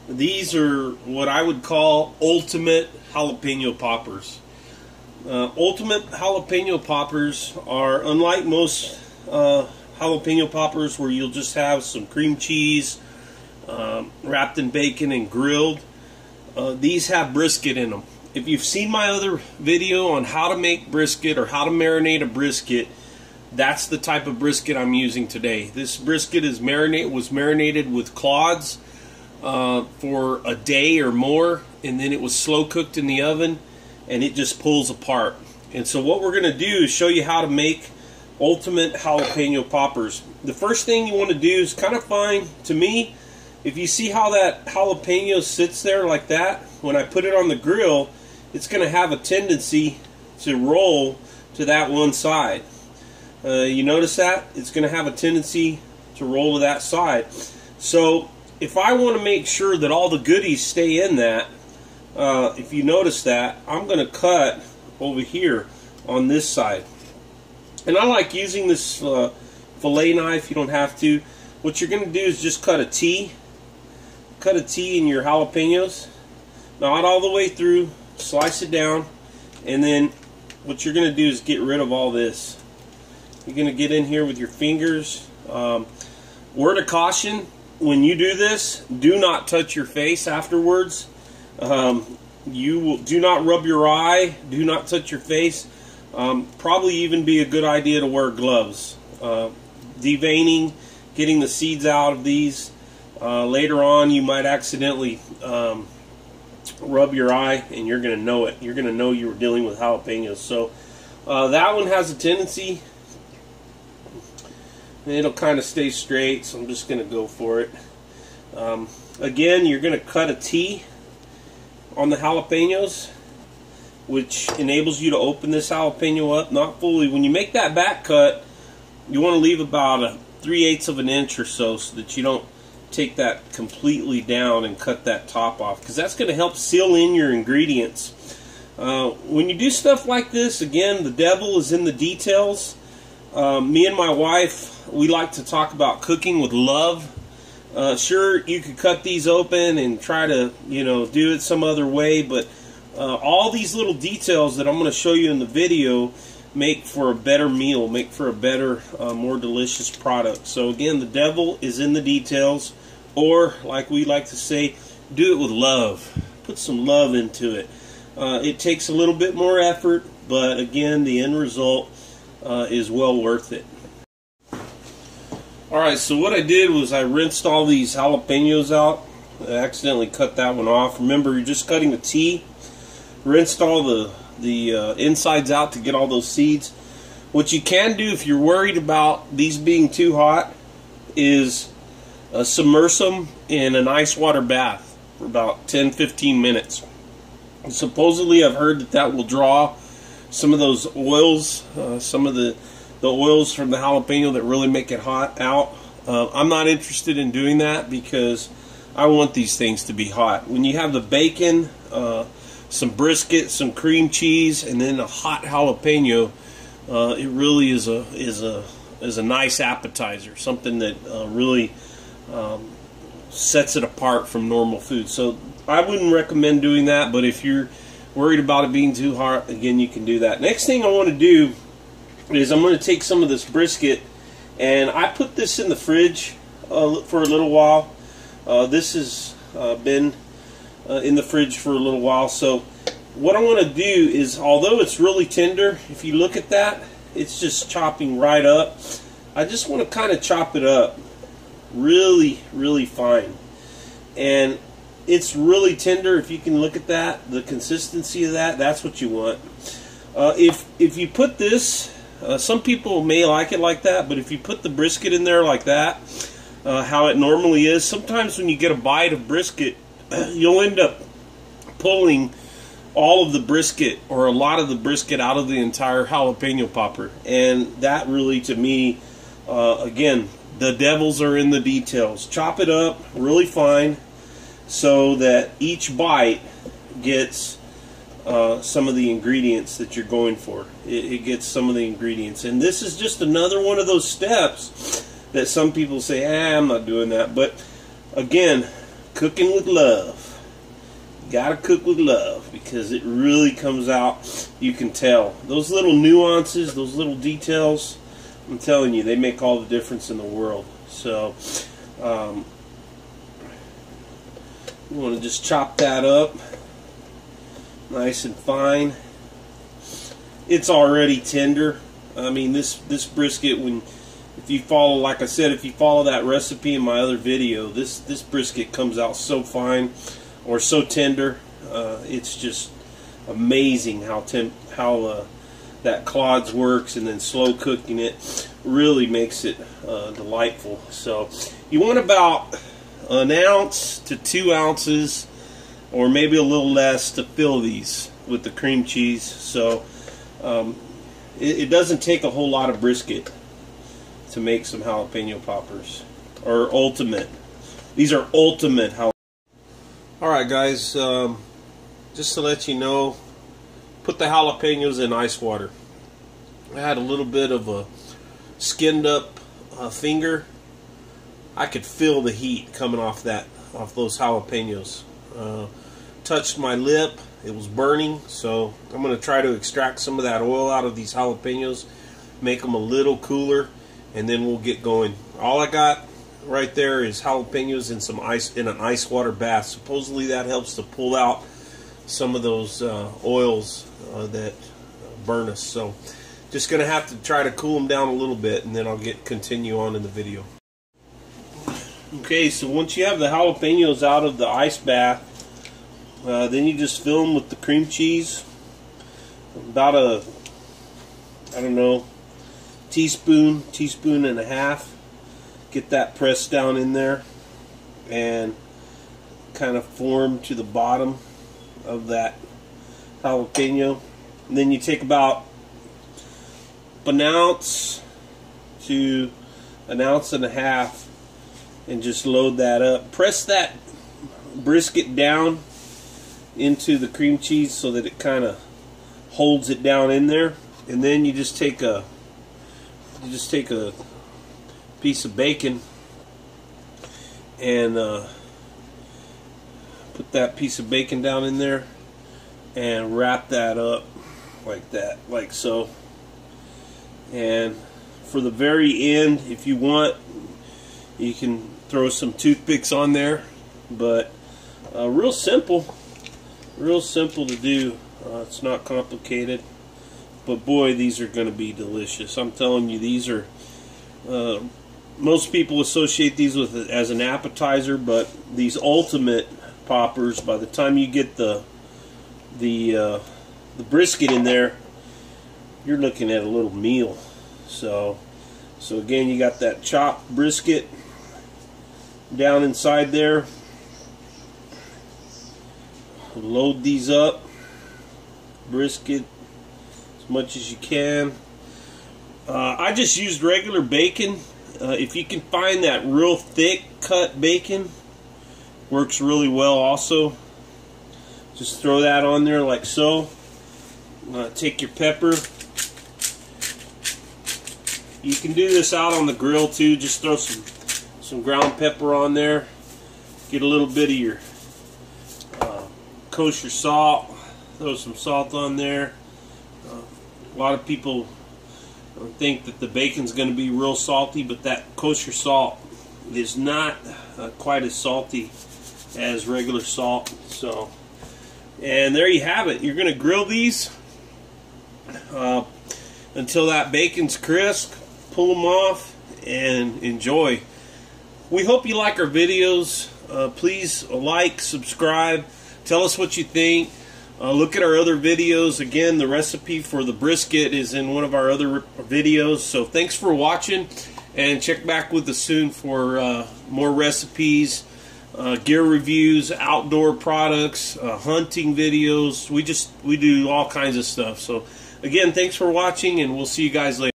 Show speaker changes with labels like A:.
A: These are what I would call ultimate jalapeno poppers. Ultimate jalapeno poppers are unlike most jalapeno poppers where you'll just have some cream cheese wrapped in bacon and grilled. These have brisket in them. If you've seen my other video on how to make brisket or how to marinate a brisket, that's the type of brisket I'm using today. This brisket was marinated with clods for a day or more, and then it was slow cooked in the oven, and it just pulls apart. And so what we're going to do is show you how to make ultimate jalapeno poppers. The first thing you want to do is kind of find, to me, if you see how that jalapeno sits there like that, when I put it on the grill, it's going to have a tendency to roll to that one side. You notice that? It's going to have a tendency to roll to that side. So if I want to make sure that all the goodies stay in that, if you notice that, I'm going to cut over here on this side. And I like using this fillet knife. You don't have to. What you're going to do is just cut a T. Cut a T in your jalapenos. Not all the way through. Slice it down. And then what you're going to do is get rid of all this. You're going to get in here with your fingers. Word of caution, when you do this, do not touch your face afterwards. Do not rub your eye. Do not touch your face. Probably even be a good idea to wear gloves. Deveining, getting the seeds out of these. Later on, you might accidentally rub your eye, and you're going to know it. You're going to know you were dealing with jalapenos. So that one has a tendency. It'll kind of stay straight, so I'm just going to go for it. Again, you're going to cut a T on the jalapenos, which enables you to open this jalapeno up, not fully. When you make that back cut, you want to leave about a 3/8 of an inch or so that you don't take that completely down and cut that top off, because that's going to help seal in your ingredients. When you do stuff like this, again, the devil is in the details. Me and my wife, we like to talk about cooking with love. Sure, you could cut these open and try to, do it some other way, but all these little details that I'm going to show you in the video make for a better meal, make for a better, more delicious product. So again, the devil is in the details, or like we like to say, do it with love. Put some love into it. It takes a little bit more effort, but again, the end result is well worth it. Alright, so what I did was I rinsed all these jalapenos out. I accidentally cut that one off. Remember, you're just cutting a T. Rinsed all the insides out to get all those seeds. What you can do if you're worried about these being too hot is submerge them in an ice water bath for about 10-15 minutes. And supposedly I've heard that will draw some of those oils, some of the oils from the jalapeno that really make it hot out. I'm not interested in doing that because I want these things to be hot. When you have the bacon, some brisket, some cream cheese, and then a hot jalapeno, it really is a nice appetizer. Something that really sets it apart from normal food. So I wouldn't recommend doing that, but if you're worried about it being too hot, again, you can do that. Next thing I want to do is I'm going to take some of this brisket, and I put this in the fridge for a little while. This has been in the fridge for a little while. So what I want to do is, although it's really tender, if you look at that, it's just chopping right up. I just want to kind of chop it up really, really fine. And it's really tender. If you can look at that, the consistency of that, that's what you want. If you put this, some people may like it like that, but if you put the brisket in there like that, how it normally is, sometimes when you get a bite of brisket, you'll end up pulling all of the brisket or a lot of the brisket out of the entire jalapeno popper. And that really, to me, again, the devils are in the details. Chop it up really fine so that each bite gets some of the ingredients that you're going for. It gets some of the ingredients. And this is just another one of those steps that some people say, I'm not doing that. But again, cooking with love. You gotta cook with love because it really comes out. You can tell those little nuances, those little details. I'm telling you, they make all the difference in the world. So you want to just chop that up nice and fine. It's already tender. I mean, this brisket, if you follow, like I said, if you follow that recipe in my other video, this brisket comes out so fine or so tender. It's just amazing how that clods works, and then slow cooking it really makes it delightful. So you want about 1 ounce to 2 ounces, or maybe a little less, to fill these with the cream cheese. So it doesn't take a whole lot of brisket to make some jalapeno poppers, or ultimate. These are ultimate jalapeno. Alright guys, just to let you know, put the jalapenos in ice water. I had a little bit of a skinned up finger. I could feel the heat coming off those jalapenos. Touched my lip, it was burning, so I'm going to try to extract some of that oil out of these jalapenos, make them a little cooler, and then we'll get going. All I got right there is jalapenos in some ice, in an ice water bath. Supposedly that helps to pull out some of those oils that burn us. So just going to have to try to cool them down a little bit, and then I'll continue on in the video. Okay, so once you have the jalapenos out of the ice bath, then you just fill them with the cream cheese. About a, I don't know, teaspoon and a half. Get that pressed down in there and kind of form to the bottom of that jalapeno. And then you take about 1 ounce to 1.5 ounces and just load that up. Press that brisket down into the cream cheese so that it kind of holds it down in there. And then you just take a piece of bacon and put that piece of bacon down in there and wrap that up like that, like so. And for the very end, if you want, you can throw some toothpicks on there, but real simple to do. It's not complicated, but boy, these are going to be delicious. I'm telling you, these are most people associate these with as an appetizer, but these ultimate poppers, by the time you get the brisket in there, you're looking at a little meal. So again, you got that chopped brisket down inside there. Load these up, brisket, as much as you can. I just used regular bacon. If you can find that real thick cut bacon, works really well also. Just throw that on there like so. Take your pepper. You can do this out on the grill too. Just throw some ground pepper on there. Get a little bit of your kosher salt. Throw some salt on there. A lot of people think that the bacon's going to be real salty, but that kosher salt is not quite as salty as regular salt. So, and there you have it. You're going to grill these until that bacon's crisp. Pull them off and enjoy. We hope you like our videos. Please like, subscribe, tell us what you think. Look at our other videos. Again, the recipe for the brisket is in one of our other videos. So thanks for watching, and check back with us soon for more recipes, gear reviews, outdoor products, hunting videos. We do all kinds of stuff. So again, thanks for watching, and we'll see you guys later.